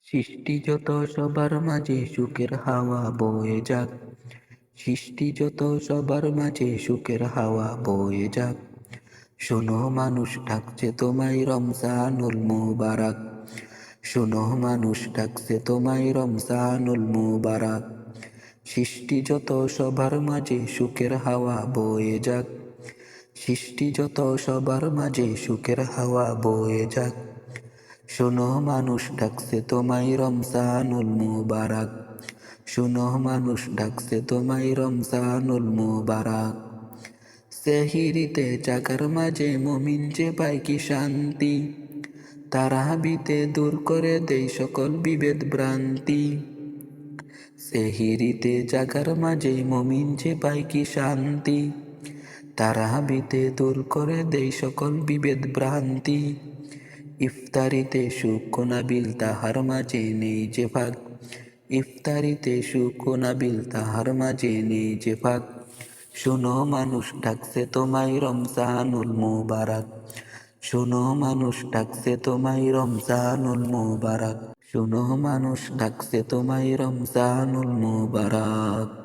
সৃষ্টি যত সবার মাঝে সুখের হাওয়া বয়ে যাক। সৃষ্টি যত সবার মাঝে সুখের হাওয়া বয়ে যাক। শোনো মানুষ ডাকছে তোমায় রমজানুল মুবারক। শোনো মানুষ ডাকছে তোমায় রমজানুল মুবারক। সৃষ্টি যত সবার মাঝে সুখের হাওয়া বয়ে যাক। সৃষ্টি যত সবার মাঝে সুখের হাওয়া বয়ে যাক। শোনো মানুষ ডাকছে তোমায় রমজানুল মুবারক। শোনো মানুষ ডাকছে তোমায় রমজানুল মুবারক। সেহিরিতে জাগার মাঝে মুমিন যে পায় কি শান্তি, তারাবিতে দূর করে দেয় সকল বিভেদ ভ্রান্তি। সেহিরিতে জাগার মাঝে মুমিন যে পায় কি শান্তি, তারাবিতে দূর করে দেয় সকল বিভেদ ভ্রান্তি। ইফতারিতে সুখ নাবিল তাহার মাঝে নেই যে ভাগ। ইফতারিতে সুখ নাবিল তাহার মাঝে নেই যে ভাগ। শোনো মানুষ ডাকছে তোমায় রমজানুল মুবারক। শোনো মানুষ ডাকছে তোমায় রমজানুল মুবারক। শোনো মানুষ ডাকছে তোমায় রমজানুল মুবারক।